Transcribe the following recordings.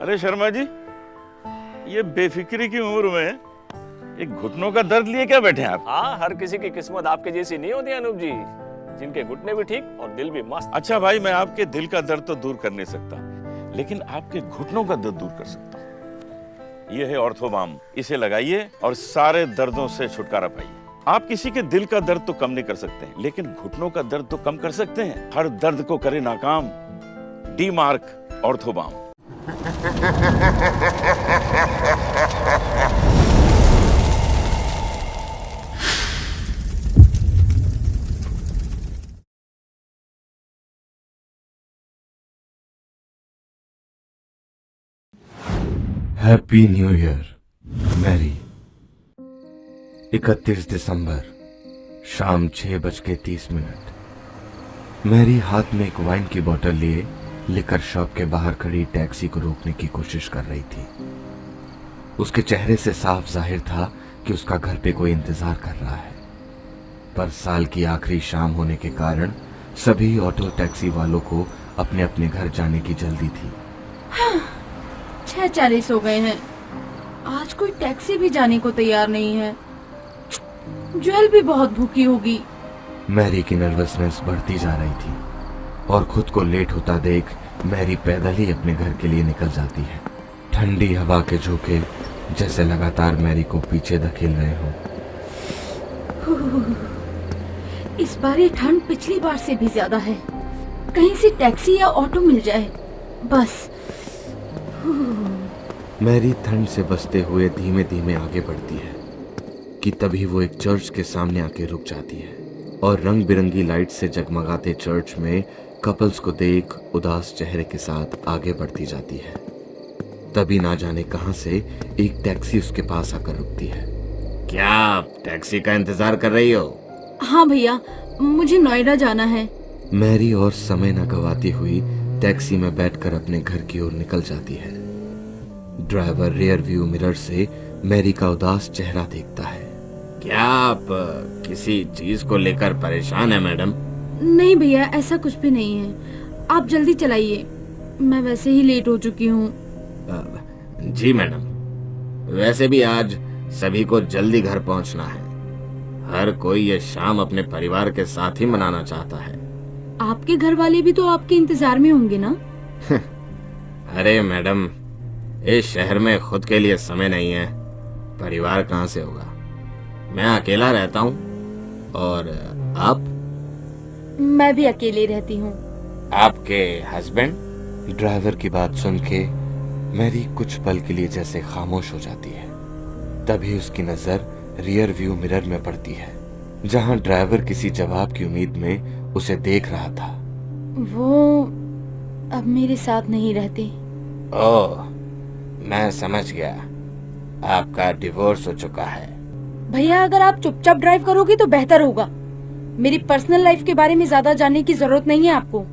अरे शर्मा जी, ये बेफिक्री की उम्र में एक घुटनों का दर्द लिए क्या बैठे हैं आप? हाँ, हर किसी की किस्मत आपके जैसी नहीं होती अनूप जी, जिनके घुटने भी ठीक और दिल भी मस्त। अच्छा भाई, मैं आपके दिल का दर्द तो दूर कर नहीं सकता, लेकिन आपके घुटनों का दर्द दूर कर सकता हूँ। ये है ऑर्थोबाम, इसे लगाइए और सारे दर्दों से छुटकारा पाइए। आप किसी के दिल का दर्द तो कम नहीं कर सकते हैं, लेकिन घुटनों का दर्द तो कम कर सकते हैं। हर दर्द को करे नाकाम D Mark Orthobam. Happy new year Mary. 31 दिसंबर शाम 6:30। मैरी हाथ में एक वाइन की बोतल लिए लिकर शॉप के बाहर खड़ी टैक्सी को रोकने की कोशिश कर रही थी। उसके चेहरे से साफ जाहिर था कि उसका घर पे कोई इंतजार कर रहा है, पर साल की आखिरी शाम होने के कारण सभी ऑटो टैक्सी वालों को अपने अपने घर जाने की जल्दी थी। 6:40 हो गए हैं, आज कोई टैक्सी भी जाने को तैयार नहीं है। ज्वेल भी बहुत भूखी होगी। मैरी की नर्वसनेस बढ़ती जा रही थी और खुद को लेट होता देख मैरी पैदल ही अपने घर के लिए निकल जाती है। ठंडी हवा के झोंके जैसे लगातार मैरी को पीछे धकेल रहे हों। इस बार ये ठंड पिछली बार से भी ज्यादा है। कहीं से टैक्सी या ऑटो मिल जाए बस। मैरी ठंड से बचते हुए धीमे धीमे आगे बढ़ती है कि तभी वो एक चर्च के सामने आके रुक जाती है और रंग बिरंगी लाइट से जगमगाते चर्च में कपल्स को देख उदास चेहरे के साथ आगे बढ़ती जाती है। तभी ना जाने कहां से एक टैक्सी उसके पास आकर रुकती है। क्या आप टैक्सी का इंतजार कर रही हो? हाँ भैया, मुझे नोएडा जाना है। मैरी और समय न गवाती हुई टैक्सी में बैठकर अपने घर की ओर निकल जाती है। ड्राइवर रियर व्यू मिरर से मैरी का उदास चेहरा देखता है। क्या आप किसी चीज को लेकर परेशान है मैडम? नहीं भैया, ऐसा कुछ भी नहीं है। आप जल्दी चलाइए, मैं वैसे ही लेट हो चुकी हूँ। जी मैडम, वैसे भी आज सभी को जल्दी घर पहुंचना है। हर कोई ये शाम अपने परिवार के साथ ही मनाना चाहता है। आपके घर वाले भी तो आपके इंतजार में होंगे ना? अरे मैडम, इस शहर में खुद के लिए समय नहीं है, परिवार कहाँ से होगा। मैं अकेला रहता हूँ। और आप? मैं भी अकेले रहती हूँ। आपके हस्बैंड? ड्राइवर की बात सुन के मैरी कुछ पल के लिए जैसे खामोश हो जाती है। तभी उसकी नजर रियर व्यू मिरर में पड़ती है, जहां ड्राइवर किसी जवाब की उम्मीद में उसे देख रहा था। वो अब मेरे साथ नहीं रहते। ओह, मैं समझ गया, आपका डिवोर्स हो चुका है। भैया, अगर आप चुपचाप ड्राइव करोगे तो बेहतर होगा। मेरी पर्सनल लाइफ के बारे में ज्यादा जानने की जरूरत नहीं है आपको।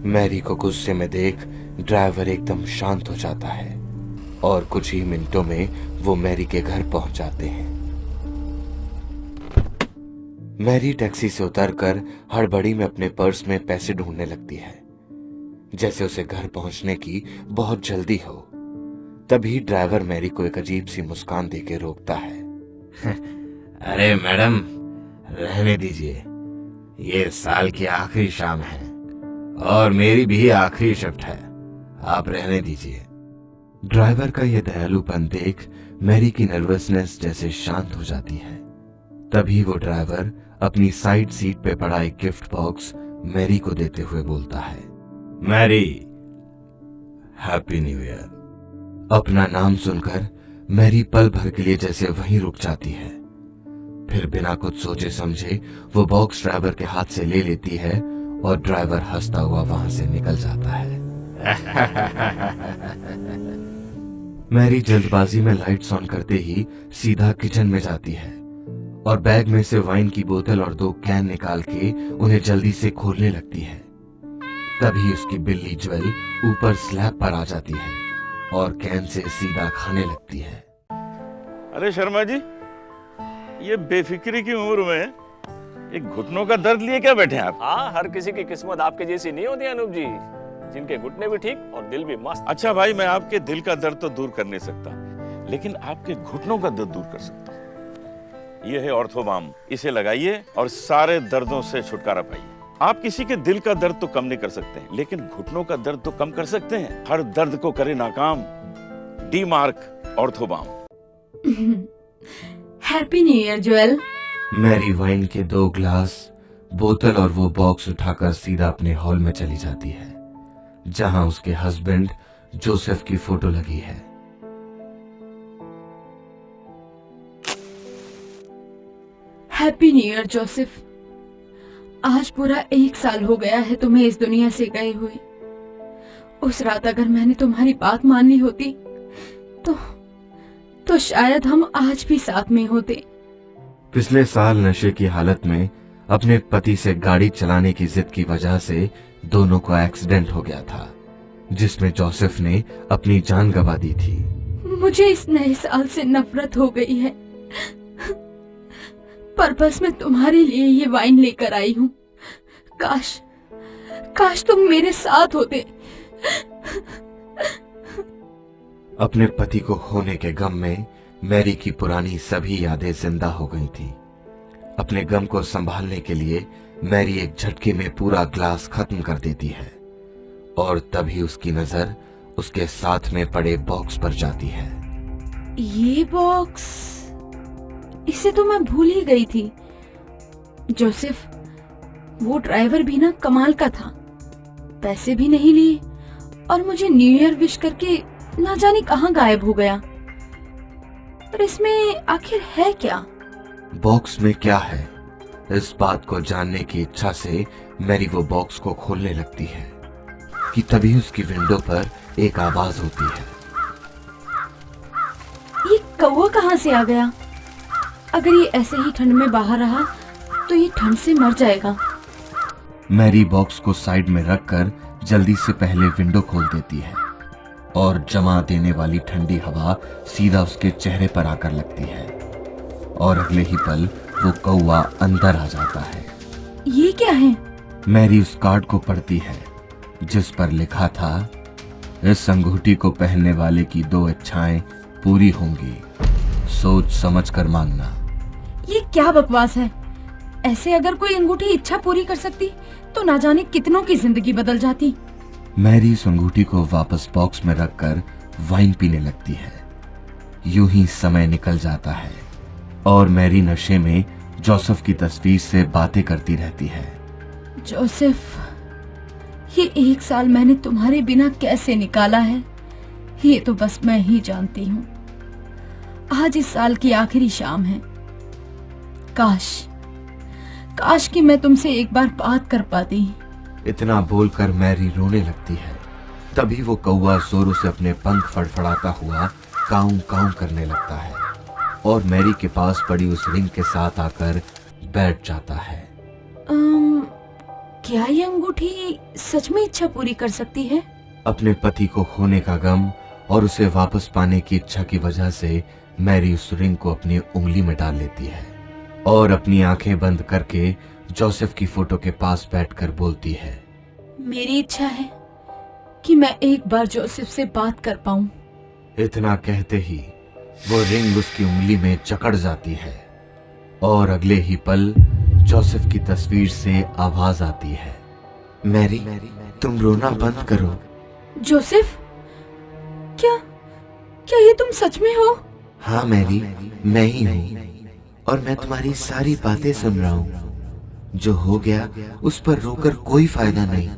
मैरी को गुस्से में देख ड्राइवर एकदम शांत हो जाता है और कुछ ही मिनटों में वो मैरी के घर पहुंच जाते हैं। मैरी टैक्सी से उतरकर हड़बड़ी में अपने पर्स में पैसे ढूंढने लगती है, जैसे उसे घर पहुंचने की बहुत जल्दी हो। तभी ड्राइवर मैरी को एक अजीब सी मुस्कान देके रोकता है। अरे मैडम, रहने दीजिए, ये साल की आखिरी शाम है और मेरी भी आखिरी शिफ्ट है, आप रहने दीजिए। ड्राइवर का यह दयालुपन देख मैरी की नर्वसनेस जैसे शांत हो जाती है। तभी वो ड्राइवर अपनी साइड सीट पे पड़ा एक गिफ्ट बॉक्स मैरी को देते हुए बोलता है, मैरी, हैप्पी न्यू ईयर। अपना नाम सुनकर मैरी पल भर के लिए जैसे वहीं रुक जाती है। फिर बिना कुछ सोचे समझे वो बॉक्स ड्राइवर के हाथ से ले लेती है और ड्राइवर हंसता हुआ वहां से निकल जाता है। मैरी जल्दबाजी में लाइट्स ऑन करते ही सीधा किचन में जाती है और बैग में से वाइन की बोतल और 2 कैन निकाल के उन्हें जल्दी से खोलने लगती है। तभी उसकी बिल्ली ज्वेल ऊपर स्लैब पर आ जाती है और कैन से सीधा खाने लगती है। अरे शर्मा जी, ये बेफिक्री की उम्र में एक घुटनों का दर्द लिए क्या बैठे हैं आप? हाँ, हर किसी की किस्मत आपके जैसी नहीं होती अनूप जी, जिनके घुटने भी ठीक और दिल भी मस्त। अच्छा भाई, मैं आपके दिल का दर्द तो दूर कर नहीं सकता, लेकिन आपके घुटनों का दर्द दूर कर सकता हूँ। ये है ऑर्थोबाम, इसे लगाइए और सारे दर्दों से छुटकारा पाइए। आप किसी के दिल का दर्द तो कम नहीं कर सकते हैं, लेकिन घुटनों का दर्द तो कम कर सकते हैं। हर दर्द को करे नाकाम, D Mark Orthobam. Happy new year Joel. Mary wine के 2 ग्लास, बोतल और वो बॉक्स उठाकर सीधा अपने हॉल में चली जाती है, जहां उसके हस्बैंड जोसेफ की फोटो लगी है। Happy new year Joseph. आज पूरा 1 साल हो गया है तुम्हें इस दुनिया से गए हुए। उस रात अगर मैंने तुम्हारी बात मान ली होती तो शायद हम आज भी साथ में होते। पिछले साल नशे की हालत में अपने पति से गाड़ी चलाने की जिद की वजह से दोनों को एक्सीडेंट हो गया था, जिसमें जोसेफ ने अपनी जान गंवा दी थी। मुझे इस नए साल से नफरत हो गई है, पर बस मैं तुम्हारे लिए ये वाइन लेकर आई हूँ। काश तुम मेरे साथ होते। अपने पति को खोने के गम में मैरी की पुरानी सभी यादें जिंदा हो गई थी। अपने गम को संभालने के लिए मैरी एक झटके में पूरा ग्लास खत्म कर देती है, और तभी उसकी नजर उसके साथ में पड़े बॉक्स पर जाती है। ये बॉक्स, इसे तो मैं भूल ही गई थी। जोसेफ, वो ड्राइवर भी ना कमाल का था। पैसे भी नहीं लिए और मुझे न्यू ईयर विश करके ना जाने कहां गायब हो गया। पर इसमें आखिर है क्या? बॉक्स में क्या है, इस बात को जानने की इच्छा से मैरी वो बॉक्स को खोलने लगती है कि तभी उसकी विंडो पर एक आवाज होती है। ये कौवा कहां से आ गया? अगर ये ऐसे ही ठंड में बाहर रहा तो ये ठंड से मर जाएगा। मैरी बॉक्स को साइड में रखकर जल्दी से पहले विंडो खोल देती है, और जमा देने वाली ठंडी हवा सीधा उसके चेहरे पर आकर लगती है, और अगले ही पल वो कौवा अंदर आ जाता है। ये क्या है? मैरी उस कार्ड को पढ़ती है, जिस पर लिखा था, इस अंगूठी को पहनने वाले की 2 इच्छाएं पूरी होंगी, सोच समझ कर मांगना। ये क्या बकवास है? ऐसे अगर कोई अंगूठी इच्छा पूरी कर सकती तो ना जाने कितनों की जिंदगी बदल जाती। मैरी उस अंगूठी को वापस बॉक्स में रखकर वाइन पीने लगती है। यूं ही समय निकल जाता है और मैरी नशे में जोसेफ की तस्वीर से बातें करती रहती है। जोसेफ, ये 1 साल मैंने तुम्हारे बिना कैसे निकाला है, ये तो बस मैं ही जानती हूँ। आज इस साल की आखिरी शाम है। काश कि मैं तुमसे एक बार बात कर पाती। इतना बोलकर मैरी रोने लगती है। तभी वो कौवा जोरों से अपने पंख फड़फड़ाता हुआ काऊ काऊ करने लगता है, और मैरी के पास पड़ी उस रिंग के साथ आकर बैठ जाता है। क्या ये अंगूठी सच में इच्छा पूरी कर सकती है? अपने पति को खोने का गम और उसे वापस पाने की इच्छा की वजह से मैरी उस रिंग को अपनी उंगली में डाल लेती है, और अपनी आंखें बंद करके जोसेफ की फोटो के पास बैठकर बोलती है, मेरी इच्छा है कि मैं एक बार जोसेफ से बात कर पाऊं। इतना कहते ही वो रिंग उसकी उंगली में जकड़ जाती है, और अगले ही पल जोसेफ की तस्वीर से आवाज आती है, मैरी, तुम रोना बंद करो। जोसेफ, क्या ये तुम सच में हो? हाँ मैरी, मैं ही हूँ, और मैं तुम्हारी सारी बातें सुन रहा हूँ। जो हो गया उस पर रोकर कोई फायदा नहीं।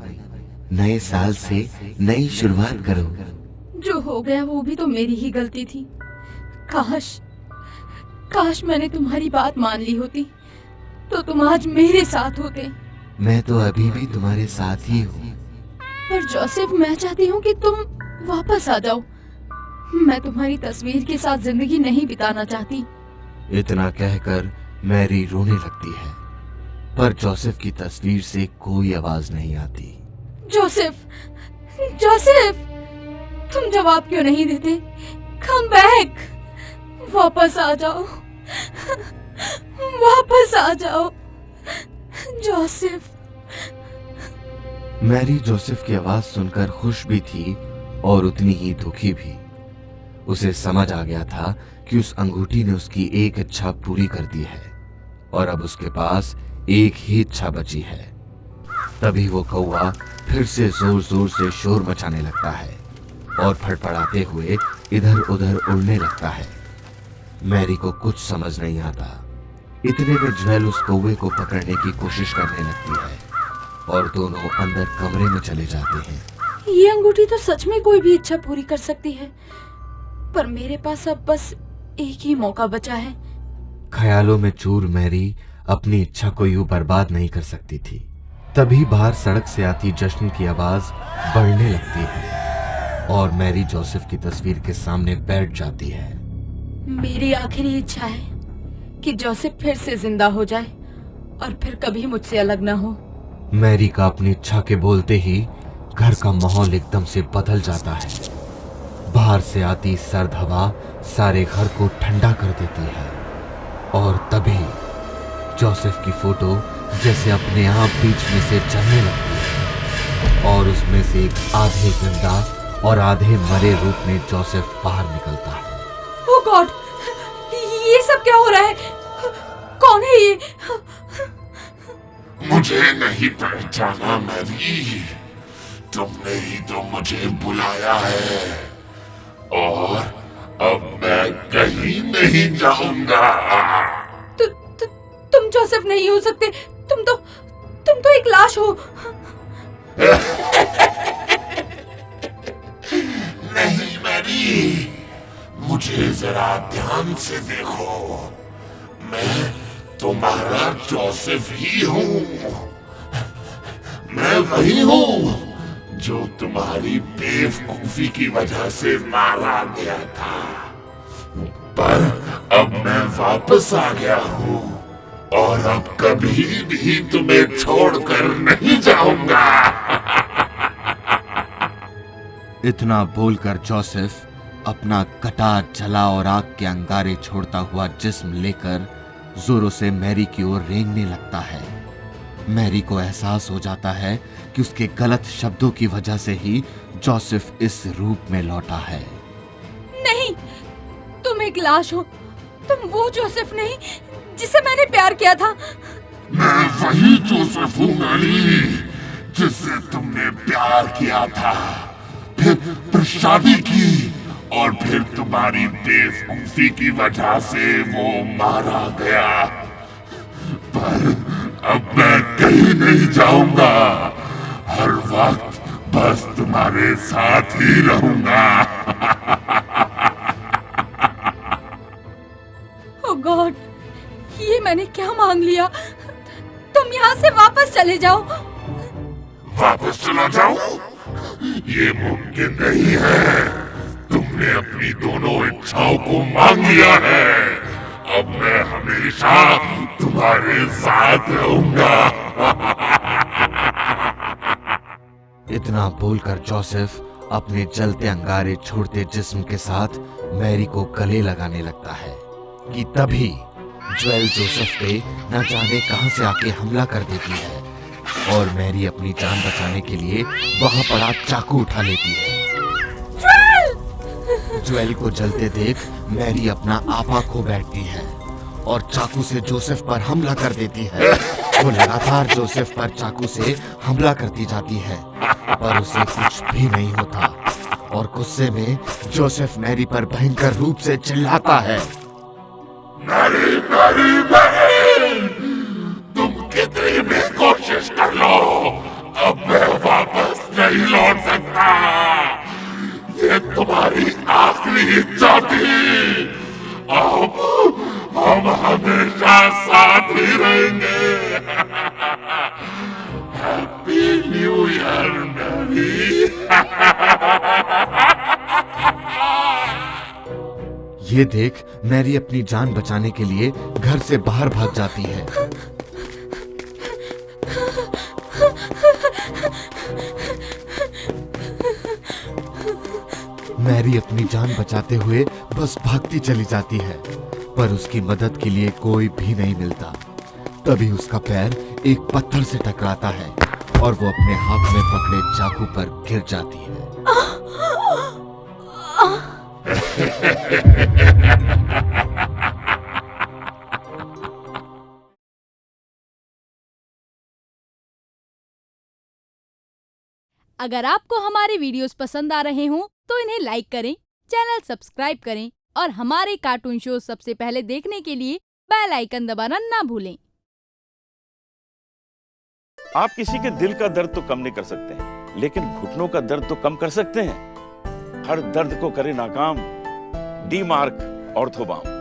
नए साल से नई शुरुआत करो। जो हो गया वो भी तो मेरी ही गलती थी। काश मैंने तुम्हारी बात मान ली होती तो तुम आज मेरे साथ होते। मैं तो अभी भी तुम्हारे साथ ही हूँ। पर जोसेफ, मैं चाहती हूँ कि तुम वापस आ जाओ। मैं तुम्हारी तस्वीर के साथ जिंदगी नहीं बिताना चाहती। इतना कहकर मैरी रोने लगती है, पर जोसेफ की तस्वीर से कोई आवाज नहीं आती। जोसेफ, तुम जवाब क्यों नहीं देते? कम बैक, वापस आ जाओ, वापस आ जाओ जोसेफ। मैरी जोसेफ की आवाज सुनकर खुश भी थी और उतनी ही दुखी भी। उसे समझ आ गया था कि उस अंगूठी ने उसकी एक इच्छा पूरी कर दी है और अब उसके पास एक ही इच्छा बची है। तभी वो कौवा फिर से जोर जोर से शोर मचाने लगता है और फड़फड़ाते हुए इधर उधर उड़ने लगता है। मैरी को कुछ समझ नहीं आता। इतने में ज्वेल उस कौवे को पकड़ने की कोशिश करने लगती है और दोनों अंदर कमरे में चले जाते हैं। ये अंगूठी तो सच में कोई भी इच्छा पूरी कर सकती है, पर मेरे पास अब बस एक ही मौका बचा है। ख्यालों में चूर मैरी अपनी इच्छा को यूं बर्बाद नहीं कर सकती थी। तभी बाहर सड़क से आती जश्न की आवाज बढ़ने लगती है और मैरी जोसेफ की तस्वीर के सामने बैठ जाती है। मेरी आखिरी इच्छा है कि जोसेफ फिर से जिंदा हो जाए और फिर कभी मुझसे अलग ना हो। मैरी का अपनी इच्छा के बोलते ही घर का माहौल एकदम से बदल जाता है। बाहर से आती सर्द हवा सारे घर को ठंडा कर देती है और तभी जोसेफ की फोटो जैसे अपने आप बीच में से जलने लगती है और उसमें से एक आधे जिंदा और आधे मरे रूप में जोसेफ बाहर निकलता है। ओह गॉड, ये सब क्या हो रहा है? कौन है ये? मुझे नहीं पहचाना मैरी, तुमने ही तो मुझे बुलाया है और अब मैं कहीं नहीं जाऊंगा। तुम जोसेफ नहीं हो सकते। तुम तो एक लाश हो। नहीं मैरी, मुझे जरा ध्यान से देखो, मैं तुम्हारा जोसेफ ही हूँ। मैं वही हूँ जो तुम्हारी बेवकूफी की वजह से मारा गया था, पर अब मैं वापस आ गया हूँ और अब कभी भी तुम्हें छोड़कर नहीं जाऊंगा। इतना बोलकर जोसेफ अपना कटा जला और आग के अंगारे छोड़ता हुआ जिस्म लेकर जोरों से मैरी की ओर रेंगने लगता है। मैरी को एहसास हो जाता है कि उसके गलत शब्दों की वजह से ही जोसेफ इस रूप में लौटा है। नहीं, तुम एक लाश हो। तुम वो जोसेफ नहीं जिसे मैंने प्यार किया था। मैं वही जोसेफ हूँ मैरी, जिससे तुमने प्यार किया था, फिर शादी की और फिर तुम्हारी बेवकूफी की वजह से वो मारा गया। पर अब मैं कहीं नहीं जाऊंगा, हर वक्त बस तुम्हारे साथ ही रहूंगा। ओह गॉड, ये मैंने क्या मांग लिया? तुम यहाँ से वापस चले जाओ। वापस चला जाऊं? ये मुमकिन नहीं है। तुमने अपनी दोनों इच्छाओं को मांग लिया है, अब मैं हमेशा तुम्हारे साथ रहूंगा। इतना बोलकर जोसेफ अपने जलते अंगारे छोड़ते जिस्म के साथ मैरी को गले लगाने लगता है कि तभी ज्वेल जोसेफ पे न जाने कहां से आके हमला कर देती है और मैरी अपनी जान बचाने के लिए वहां पड़ा चाकू उठा लेती है। ज्वेल को जलते देख मैरी अपना आपा खो बैठती है और चाकू से जोसेफ पर हमला कर देती है। वो लगातार जोसेफ पर चाकू से हमला करती जाती है पर उसे कुछ भी नहीं होता और गुस्से में जोसेफ मैरी पर भयंकर रूप से चिल्लाता है, मैरी मैरी मैरी, तुम कितनी भी कोशिश कर लो, अब मैं वापस नहीं लौट सकता। ये तुम्हारी आखिरी इच्छा थी, अब हम हमेशा साथ ही रहेंगे। Happy new year Mary. ये देख मैरी अपनी जान बचाने के लिए घर से बाहर भाग जाती है। मैरी अपनी जान बचाते हुए बस भागती चली जाती है पर उसकी मदद के लिए कोई भी नहीं मिलता। तभी उसका पैर एक पत्थर से टकराता है और वो अपने हाथ में पकड़े चाकू पर गिर जाती है। अगर आपको हमारे वीडियोस पसंद आ रहे हों तो इन्हें लाइक करें, चैनल सब्सक्राइब करें और हमारे कार्टून शो सबसे पहले देखने के लिए बेल आइकन दबाना ना भूलें। आप किसी के दिल का दर्द तो कम नहीं कर सकते हैं, लेकिन घुटनों का दर्द तो कम कर सकते हैं। हर दर्द को करे नाकाम डी मार्क ऑर्थोबाम।